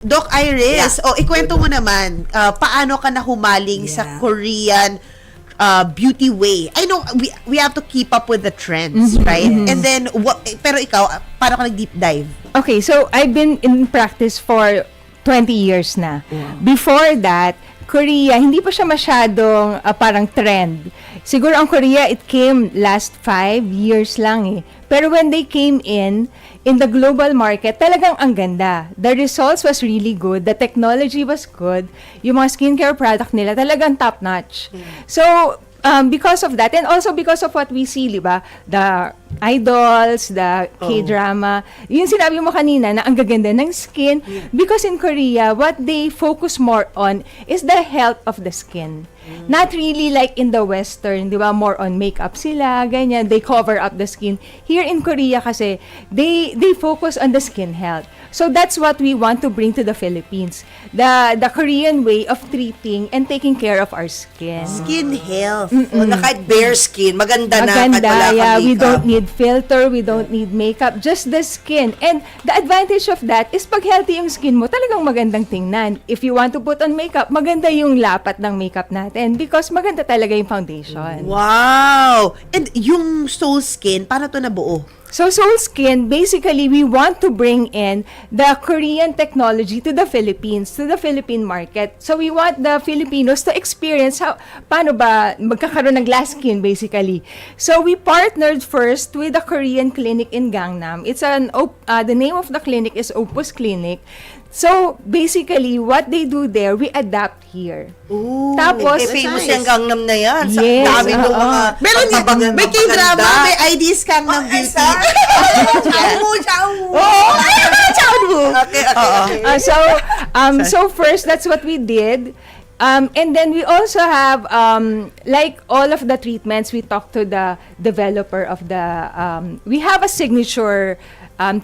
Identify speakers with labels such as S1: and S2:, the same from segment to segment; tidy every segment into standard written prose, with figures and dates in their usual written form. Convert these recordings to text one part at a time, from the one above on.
S1: Doc Iris, ikwento mo naman, paano ka na humaling sa Korean beauty way? I know we have to keep up with the trends, right? And then, pero ikaw, paano ka nag-deep dive?
S2: Okay, so I've been in practice for 20 years na. Before that, Korea, hindi pa siya masyadong parang trend. Siguro ang Korea, it came last 5 years lang eh. Pero when they came in the global market, talagang ang ganda. The results was really good. The technology was good. Yung mga skincare product nila, talagang top-notch. So, because of that, and also because of what we see, diba? The idols, the K-drama, yung sinabi mo kanina na ang gaganda ng skin, because in Korea, what they focus more on is the health of the skin. Not really like in the Western, di ba? More on makeup sila, ganyan. They cover up the skin. Here in Korea kasi, they focus on the skin health. So that's what we want to bring to the Philippines. The Korean way of treating and taking care of our skin.
S1: Skin health.
S3: Na kahit bare skin, maganda na. Kahit wala kang
S2: yeah. We
S3: makeup.
S2: don't need filter, we don't need makeup, just the skin. And the advantage of that is pag healthy yung skin mo, talagang magandang tingnan. If you want to put on makeup, maganda yung lapat ng makeup natin because maganda talaga yung foundation.
S1: Wow! And yung Soul Skin, paano to nabuo?
S2: So Soul Skin, basically, we want to bring in the Korean technology to the Philippines, to the Philippine market. So we want the Filipinos to experience paano ba magkakaroon ng glass skin, basically. So we partnered first with a Korean clinic in Gangnam. It's the name of the clinic is Opus Clinic. So, basically, what they do there, we adapt here.
S1: Ooh,
S2: Tapos,
S3: famous yung Gangnam na yan. Sa
S2: Yes,
S3: dami ng mga
S1: Meron yan, may K-drama, may IDs kang ng beauty.
S3: Ciao mo. Okay.
S2: So first, that's what we did. And then we also have, like all of the treatments, we talked to the developer of the, we have a signature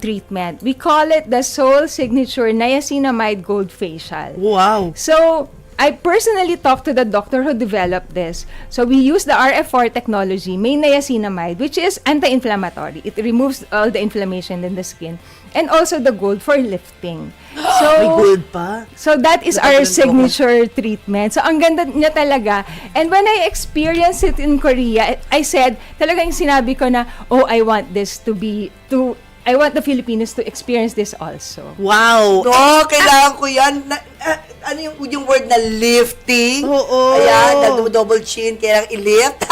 S2: treatment. We call it the Soul Signature Niacinamide Gold Facial.
S1: Wow.
S2: So, I personally talked to the doctor who developed this. So, we use the RF4 technology, may niacinamide, which is anti-inflammatory. It removes all the inflammation in the skin. And also the gold for lifting. So,
S1: May gold pa?
S2: So, that is our signature treatment. So, ang ganda niya talaga. And when I experienced it in Korea, I said, talagang sinabi ko na, I want this I want the Filipinos to experience this also.
S1: Wow.
S3: No, kailangan ko yan. Ano yung word na lifting?
S1: Oo.
S3: Ayan, na double chin, kailangan i-lift.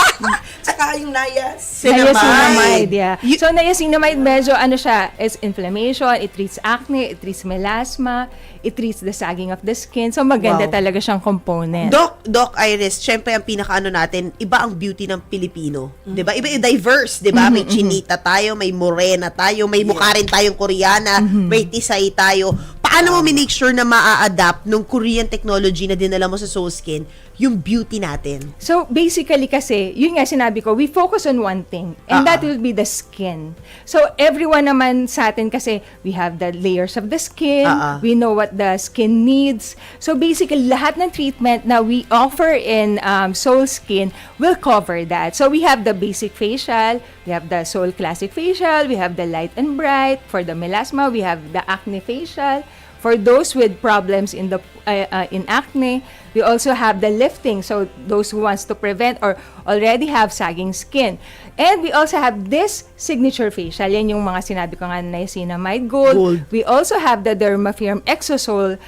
S3: Saka yung
S2: Niacinamide, yeah. So, niacinamide, medyo siya, is inflammation, it treats acne, it treats melasma, it treats the sagging of the skin. So, maganda talaga siyang component.
S1: Doc Iris, syempre ang pinakaano natin, iba ang beauty ng Pilipino. 'Di ba? Iba diverse, 'di ba? May chinita tayo, may morena tayo, may mukha rin tayong Koreana, may tisay tayo. Paano mo make sure na maa-adapt nung Korean technology na dinala mo sa Soul Skin yung beauty natin?
S2: So, basically kasi, yun nga sinabi ko, we focus on one thing, and that will be the skin. So, everyone naman sa atin kasi, we have the layers of the skin, we know what the skin needs. So, basically, lahat ng treatment na we offer in Soul Skin will cover that. So, we have the basic facial, we have the Soul Classic Facial, we have the light and bright. For the melasma, we have the acne facial. For those with problems in acne, we also have the lifting. So those who wants to prevent or already have sagging skin. And we also have this signature facial. Yan yung mga sinabi ko nga na niacinamide gold. We also have the Dermafirm Exosol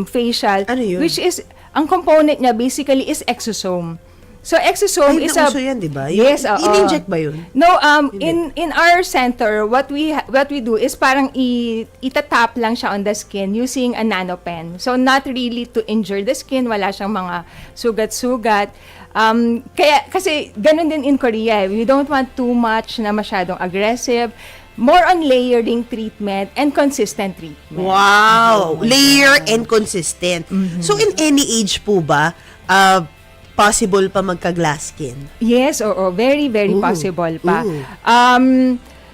S2: facial.
S1: Ano yun?
S2: Which is, ang component niya basically is exosome. So, exosome is
S1: nauso yan, di ba?
S2: Yes,
S1: In-inject ba yun?
S2: No, in our center, what we do is parang itatap lang siya on the skin using a nanopen. So, not really to injure the skin. Wala siyang mga sugat-sugat. Kasi ganun din in Korea. We don't want too much na masyadong aggressive. More on layering treatment and consistent treatment.
S1: Wow! Layer and consistent. So, in any age po ba, possible pa magka-glass skin?
S2: Yes, very, very possible pa.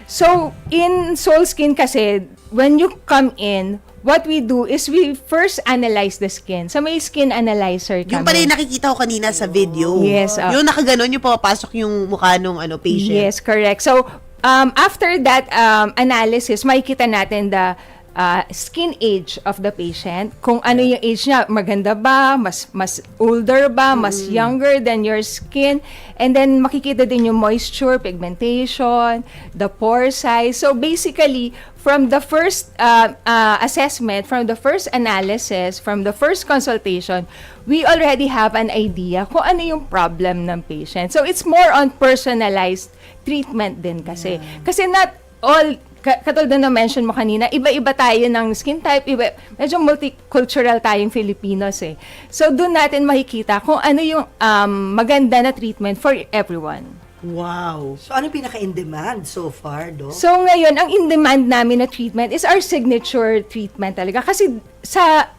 S2: So, in Soul Skin kasi, when you come in, what we do is we first analyze the skin. So, may skin analyzer kami.
S1: Yung pala yung nakikita ko kanina sa video.
S2: Yes.
S1: Yung nakaganon, yung papasok yung mukha nung patient.
S2: Yes, correct. So, after that analysis, makikita natin skin age of the patient, kung ano yung age niya, maganda ba, mas older ba, mas younger than your skin, and then makikita din yung moisture, pigmentation, the pore size. So basically, from the first assessment, from the first analysis, from the first consultation, we already have an idea kung ano yung problem ng patient. So it's more on personalized treatment din kasi. Kasi not all, katulad na mention mo kanina, iba-iba tayo ng skin type, medyo multicultural tayong Filipinos eh. So doon natin makikita kung ano yung maganda na treatment for everyone.
S1: Wow.
S3: So, ano pinaka-in-demand so far, Doc?
S2: So ngayon, ang in-demand namin na treatment is our signature treatment talaga. Kasi sa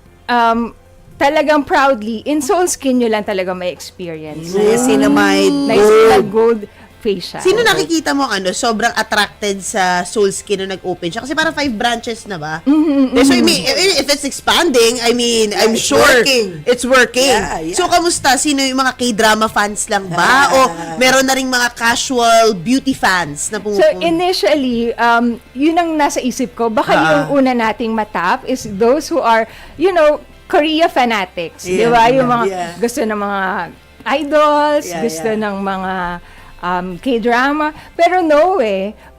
S2: talagang proudly, in Soul Skin nyo lang talaga may experience.
S1: Niacinamide
S2: Niacinamide
S1: gold.
S2: gold facial.
S1: Sino nakikita mo sobrang attracted sa Soul Skin nung nag-open siya? Kasi parang 5 branches na ba? So, I mean, if it's expanding, I mean, I'm
S3: it's
S1: sure
S3: working.
S1: it's working.
S3: Yeah.
S1: So, kamusta? Sino yung mga K-drama fans lang ba? O meron na ring mga casual beauty fans na
S2: So
S1: pumupunta?
S2: initially, yun ang nasa isip ko. Baka yung una nating matap is those who are, Korea fanatics. Di
S3: Yeah.
S2: ba? Yung mga
S3: Yeah.
S2: gusto ng mga idols,
S3: Yeah,
S2: gusto
S3: yeah.
S2: ng mga K-drama. Pero no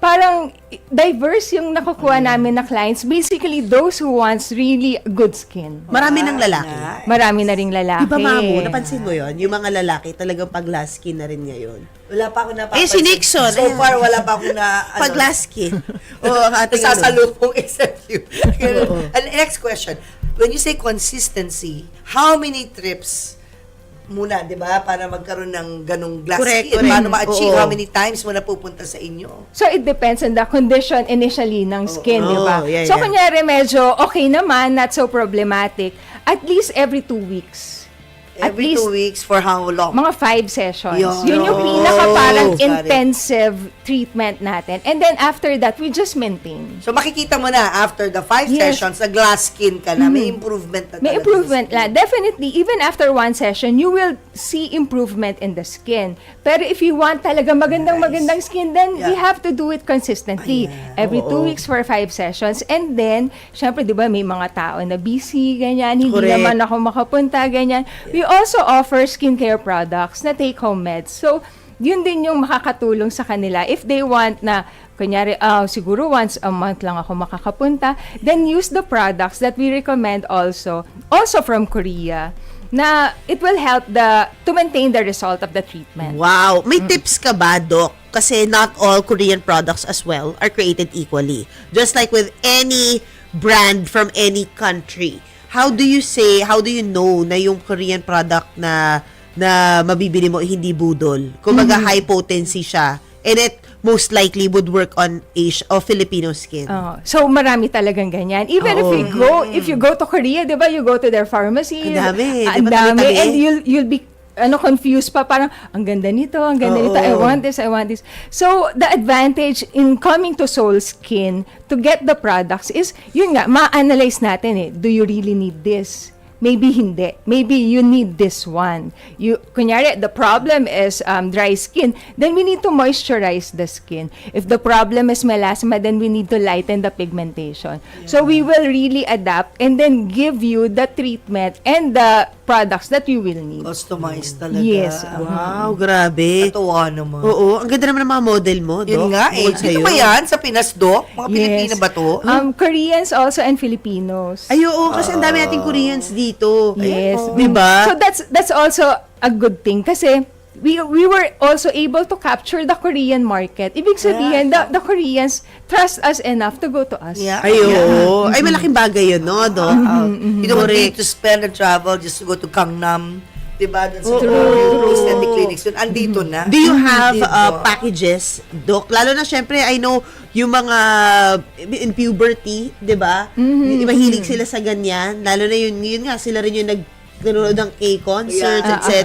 S2: parang diverse yung nakukuha namin na clients. Basically, those who wants really good skin.
S1: Marami ng lalaki.
S3: Nice.
S2: Marami na ring lalaki.
S1: Di ba, Mamu? Napansin mo yon? Yung mga lalaki talagang pag-glass skin na rin ngayon.
S3: Wala pa ako napapansin.
S1: Eh, si Nixon.
S3: So far, wala pa ako na,
S1: Pag-glass skin. ating
S3: nasasalubong except you. And next question. When you say consistency, how many trips muna, di ba? Para magkaroon ng ganong glass
S1: Correct,
S3: skin.
S1: correct.
S3: Paano ma-achieve?
S1: Oo.
S3: How many times mo na pupunta sa inyo?
S2: So, it depends on the condition initially ng skin, di ba?
S1: yeah,
S2: So,
S1: yeah.
S2: kunyari medyo okay naman, not so problematic, at least every 2 weeks.
S3: Every 2 weeks for how long?
S2: Mga 5 sessions.
S3: Yun.
S2: Yun yung pinaka parang
S3: Got it.
S2: intensive treatment natin. And then after that, we just maintain.
S3: So makikita mo na after the 5
S2: Yes.
S3: sessions, na glass skin ka na, may improvement na
S2: May
S3: talaga
S2: improvement
S3: sa skin.
S2: lang. Definitely, even after 1 session, you will see improvement in the skin. Pero if you want talaga magandang skin, then we
S3: Yeah.
S2: have to do it consistently. Every 2 weeks for 5 sessions. And then, syempre, di ba, may mga tao na busy, ganyan. Hindi
S1: Correct.
S2: naman ako makapunta, ganyan. We also offer skincare products na take-home meds. So, yun din yung makakatulong sa kanila. If they want na, kunyari, siguro once a month lang ako makakapunta, then use the products that we recommend also from Korea, na it will help to maintain the result of the treatment.
S1: Wow. May tips ka ba, Doc? Kasi not all Korean products as well are created equally. Just like with any brand from any country. How do you know na yung Korean product na mabibili mo hindi budol? Kumbaga high potency siya. And it most likely would work on Filipino skin.
S2: So marami talagang ganyan. Even if you go to Korea, 'di ba? You go to their pharmacy.
S1: Ang dami. Di
S2: Ang
S1: ba
S2: dami.
S1: tabi-tabi?
S2: And you'll be confused pa, parang ang ganda nito, I want this. So the advantage in coming to Soul Skin to get the products is yun nga, ma-analyze natin do you really need this? Maybe hindi. Maybe you need this one. Kunyari, the problem is dry skin, then we need to moisturize the skin. If the problem is melasma, then we need to lighten the pigmentation. So we will really adapt and then give you the treatment and the products that you will need.
S3: Customized talaga.
S2: Yes.
S1: Wow, grabe.
S3: Natuwa naman.
S1: Oo, ang ganda naman ng mga model mo, Doc.
S3: Yun nga
S1: Bukod
S3: Dito
S1: sa'yo.
S3: ba yan? Sa Pinas, Doc? Mga Pilipino ba to?
S2: Koreans also and Filipinos.
S1: Ay, oo, kasi ang dami nating Koreans dito.
S2: Yes.
S1: Diba?
S2: So that's also a good thing kasi we were also able to capture the Korean market. Ibig sabihin, the Koreans trust us enough to go to us.
S3: Yeah.
S1: Ay, oo. Ay, malaking bagay yun, no, Doc?
S3: You don't need to spend and travel just to go to Gangnam. Diba? Doon sa aesthetic clinics. Yun, andito na.
S1: Do you have
S3: Andito.
S1: packages, Doc? Lalo na syempre, I know yung mga in puberty, 'di ba? Mahilig sila sa ganyan. Lalo na yun nga sila rin yung nanonood ng K-concerts,
S3: Yeah.
S1: etc.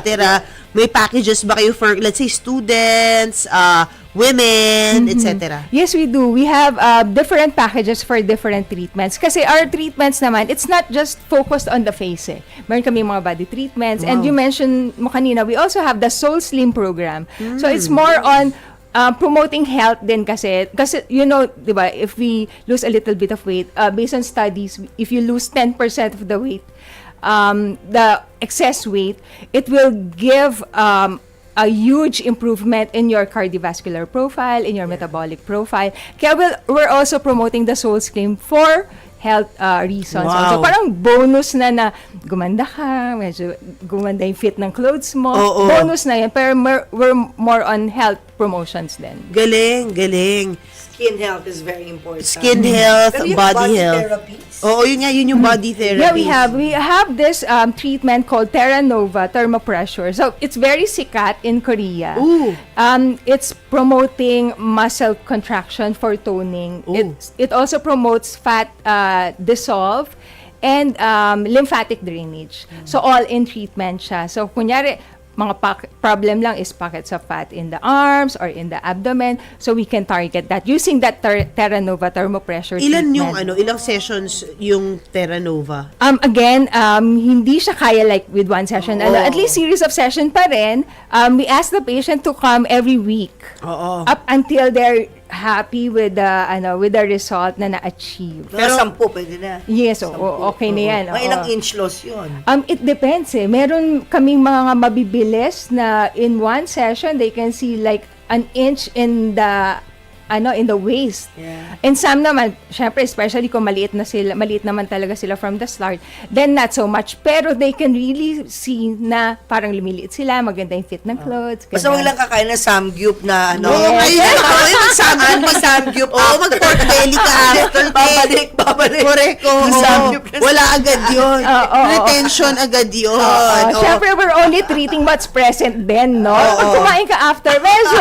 S1: May packages ba kayo for, let's say, students, women, etc.?
S2: Yes, we do. We have different packages for different treatments. Kasi our treatments naman, it's not just focused on the face Meron kami mga body treatments. And you mentioned mo kanina, we also have the Soul Slim program. So it's more on promoting health din kasi di ba, if we lose a little bit of weight, based on studies, if you lose 10% of the weight, the excess weight, it will give a huge improvement in your cardiovascular profile, in your metabolic profile. Kaya we're also promoting the Soul Skin for health reasons.
S1: Wow.
S2: So parang bonus na gumanda ka, medyo gumanda yung fit ng clothes mo.
S1: Oo.
S2: Bonus na yan. Pero we're more on health promotions din.
S1: Galing.
S3: Skin health is very important.
S1: Skin health,
S3: Pero yung
S1: body health.
S3: therapies?
S1: Oo, yun yung body therapy.
S2: Yeah, we have this treatment called Terra Nova Thermopressure. So it's very sikat in Korea.
S1: Ooh.
S2: It's promoting muscle contraction for toning.
S1: Ooh.
S2: It also promotes fat dissolve and lymphatic drainage. So all in treatment siya. So kunyari mga problem lang is pockets of fat in the arms or in the abdomen. So we can target that using that Terra Nova Thermopressure
S1: Ilan
S2: treatment.
S1: ilang sessions yung Terra Nova?
S2: Again, hindi siya kaya like with one session. At least series of session pa rin. We ask the patient to come every week.
S1: Oo.
S2: Up until they're happy with the result na na-achieve.
S3: Pero 10 pwede na.
S2: Yes, okay na yan.
S3: Mga
S2: oo.
S3: ilang inch loss yun.
S2: It depends eh. Meron kaming mga mabibilis na in one session, they can see like an inch in the waist.
S3: Yeah.
S2: And some naman, syempre, especially kung maliit naman talaga sila from the start, then not so much. Pero they can really see na parang lumiliit sila, maganda yung fit ng clothes.
S3: Basta
S2: ganun.
S3: wag lang kakain ng samgyup na ano.
S1: Oo, ngayon
S3: Mag-samgyup
S1: Oo, mag-pork belly ka after.
S3: Babalik.
S1: Correct, oo.
S3: Yung samgyup na
S1: Wala agad yun.
S2: Oo.
S1: Retention agad yun. Oo.
S2: Syempre, we're only treating what's present then, no? Pag kumain ka after, medyo,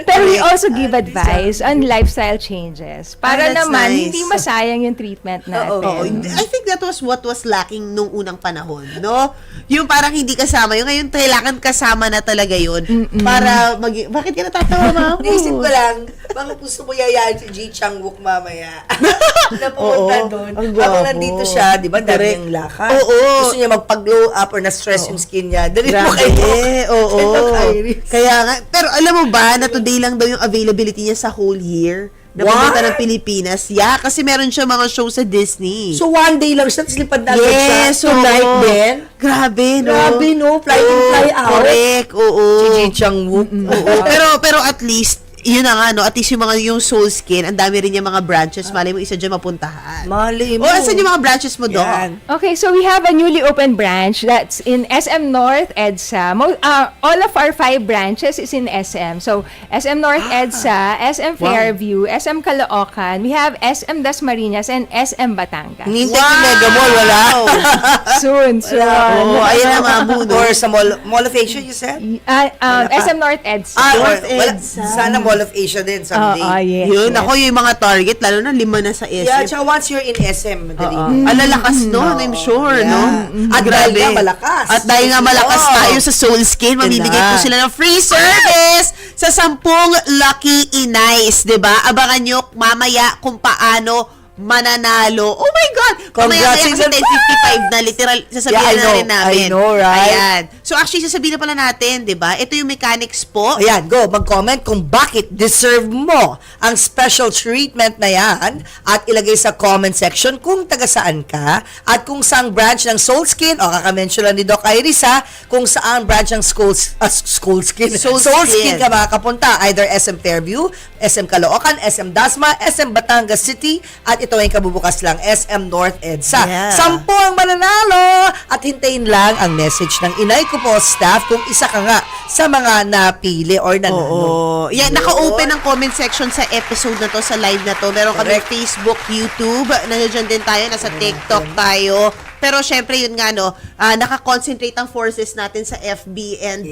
S2: Pero we also give advice on lifestyle changes. Para
S1: that's
S2: naman,
S1: nice.
S2: hindi masayang yung treatment natin.
S1: Oo. I think that was what was lacking nung unang panahon, no? Yung parang hindi kasama. Yung ngayon, kailangan kasama na talaga yun. Para bakit ka natatawa, ma'am?
S3: Naisip ko lang, baka gusto mo yayaan si Ji Chang-wook mamaya. Na pumunta
S1: Oo,
S3: doon.
S1: ang
S3: Habang
S1: gwapo.
S3: nandito siya, di ba, dami
S1: Correct.
S3: yung lakad.
S1: Oo.
S3: Gusto niya mag-glow up or na-stress yung skin niya. Dali mo
S1: Grabe, oo.
S3: Iris.
S1: Kaya nga, pero alam mo ba, na today lang daw yung availability niya sa whole year na pumunta
S3: What?
S1: ng Pilipinas. Yeah, kasi meron siya mga show sa Disney.
S3: So, one day lang siya, tapos lipad na agad siya.
S1: yes,
S3: Tonight
S1: oo.
S3: din.
S1: Grabe, no?
S3: Grabe, no? Fly in, fly out.
S1: Correct, oo.
S3: Si Ji Chang-wook.
S1: Oo, pero at least, yun na nga, no? At least yung Soul Skin, ang dami rin yung mga branches. Malay mo, isa dyan mapuntahan.
S3: Mali mo.
S1: O, asan yung mga branches mo doon?
S3: Yan.
S2: Okay, so we have a newly opened branch that's in SM North, EDSA. All of our 5 branches is in SM. So, SM North, EDSA, SM Fairview, SM Caloocan, we have SM Dasmariñas, and SM Batangas.
S3: Hinintay ko Mega Mall, wala.
S2: Soon.
S1: Oo, ayun na mga buno.
S3: Or sa Mall of Asia, you said?
S2: SM North, EDSA.
S1: North
S3: Wala.
S1: EDSA.
S3: Sana Mall of Asia din someday.
S2: Yes.
S1: Yun,
S2: yes.
S1: ako yung mga target, lalo na 5 na sa SM.
S3: Yeah, tsaka once you're in SM, madali.
S1: Alalakas nun, I'm sure,
S3: Yeah.
S1: no?
S3: At dahil nga malakas.
S1: At dahil nga malakas
S3: Oo.
S1: tayo sa Soul Skin, mamibigay
S3: Yun na.
S1: po sila ng free service sa 10 lucky inays, 'di ba? Abangan nyo mamaya kung paano mananalo. Oh my God! Mamaya
S3: Congrats,
S1: kaya kasi
S3: Susan.
S1: 10:55 na literal sasabihin
S3: Yeah, I
S1: na
S3: know.
S1: rin namin.
S3: I know, right?
S1: Ayan. So actually, sasabihin na pala natin, 'di ba? Ito yung mechanics po.
S3: Ayan, go. Mag-comment kung bakit deserve mo ang special treatment na yan at ilagay sa comment section kung taga saan ka at kung saang branch ng Soul Skin o kakamention lang ni Doc Iris ha, kung saan branch ng Soul Skin ka makakapunta. Either SM Fairview, SM Caloocan, SM Dasma, SM Batangas City at ito ay kabubukas lang SM North EDSA.
S1: Yeah.
S3: 10 ang mananalo at hintayin lang ang message ng Inay ko po staff kung isa ka nga sa mga napili or nanalo.
S1: Oo. Yan, naka-open ang comment section sa episode na to, sa live na to. Meron kami
S3: Correct.
S1: Facebook, YouTube, nandiyan din tayo, nasa TikTok tayo. Pero syempre yun nga no, naka-concentrate ang forces natin sa FB and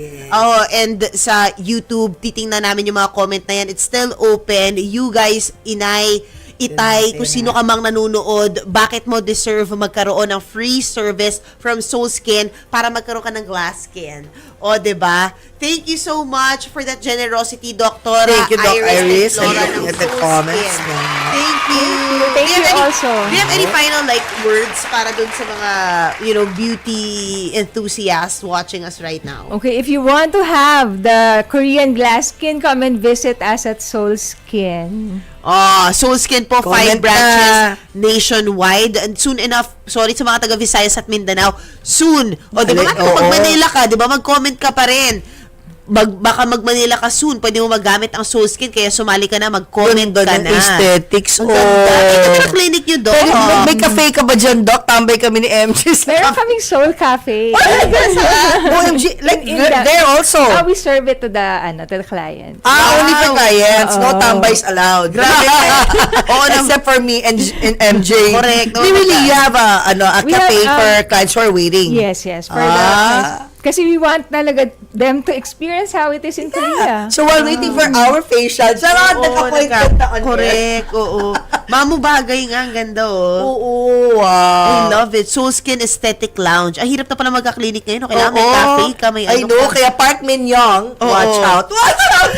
S1: sa YouTube. Titingnan namin yung mga comment na yan. It's still open. You guys, Inay, Itay, kung sino ka mang nanonood, bakit mo deserve magkaroon ng free service from Soul Skin para magkaroon ka ng glass skin. O, diba? Thank you so much for that generosity, Dr.
S3: Thank you, Doc Iris.
S1: and Flora
S3: I'm
S1: ng
S3: looking at the
S1: Soul
S3: comments.
S1: Skin. Thank you.
S2: Thank
S1: Do you
S2: you
S1: have
S2: also.
S1: Do you have any final like words para dun sa mga, beauty enthusiasts watching us right now?
S2: Okay, if you want to have the Korean glass skin, come and visit us at Soul Skin.
S1: Soul Skin po, 5
S3: Comment
S1: branches nationwide. And soon enough, sorry sa mga taga Visayas at Mindanao, soon. O, di ba nga, kung
S3: Oo.
S1: mag-Manila ka, di ba, mag-comment ka pa rin. Baka mag-Manila ka soon, pwede mo magamit ang Soul Skin, kaya sumali ka na, mag-comment ka
S3: Ganda ng
S1: na.
S3: aesthetics.
S1: Ang ganda. Ito na clinic nyo, Doc.
S3: May cafe ka ba dyan, Doc? Tambay kami ni MJ.
S2: Meron kaming Soul Cafe.
S3: OMG, like,
S2: In the-
S3: there also.
S2: We serve it to the client.
S3: Only for clients. No
S2: Oo.
S3: tambays allowed.
S1: Grabe. Oo,
S3: Except for me and MJ.
S1: Correct.
S3: We really have a
S2: We
S3: cafe
S2: have,
S3: for clients who are waiting.
S2: Yes. For
S3: Ah.
S2: kasi we want talaga them to experience how it is in Korea.
S3: So while waiting for our facial,
S1: Oo,
S3: sarap, nag-appointment na on air.
S1: correct, oo. Mamu bagay nga, ang ganda, oh.
S3: Oo,
S1: I
S3: wow.
S1: love it. Soul Skin Aesthetic Lounge. Ang hirap na pala magka-clinic ngayon. No? Kailangan may cafe ka, may
S3: I
S1: ano
S3: know,
S1: ka.
S3: kaya Park Min Young, watch
S1: Oo.
S3: out. Watch out!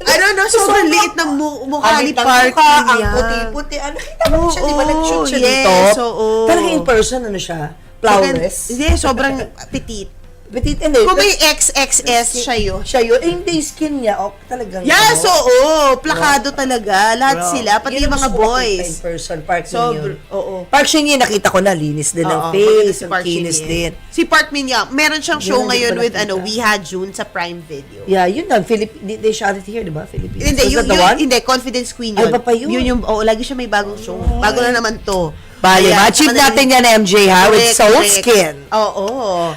S1: I don't know, sobrang liit ng mukha ni Park.
S3: Ang
S1: niya.
S3: puti-puti. Ano, kita mo siya, di ba?
S1: Oo,
S3: Nag-shoot siya
S1: yes,
S3: dito.
S1: oo.
S3: Talaga in person, ano siya? Flawless.
S1: Hindi, sobrang petite.
S3: Petit, hindi.
S1: Kung may XXS siya yun.
S3: Siya yun. Eh, hindi yung skin niya. Oh, talagang.
S1: Yes,
S3: ano,
S1: oo. Plakado talaga. Lahat
S3: bro.
S1: sila, pati
S3: Yun
S1: yung
S3: ang
S1: mga
S3: gusto ko makita
S1: boys.
S3: In person, Park Min
S1: So,
S3: Young.
S1: oo.
S3: Park Shin Ye, nakita ko na, linis din ng
S1: Oo,
S3: face,
S1: si
S3: ang
S1: Park
S3: kinis
S1: Shin-ye.
S3: din.
S1: Si Park Min Young, meron siyang show
S3: Yun, hindi
S1: ngayon
S3: ko
S1: with
S3: nakita.
S1: We Had June sa Prime Video.
S3: Yeah, yun lang. They shot it here, di ba? Philippines.
S1: Hindi,
S3: Was that the one?
S1: hindi, Confidence Queen
S3: Ay,
S1: yun.
S3: iba pa yun?
S1: Yun yung, lagi siya may bagong show. Bago na naman to.
S3: Bale,
S1: Ayan,
S3: ma-achieve
S1: saka
S3: natin yan, MJ, ha? With
S1: Correct,
S3: Soul
S1: correct.
S3: Skin.
S1: Oo.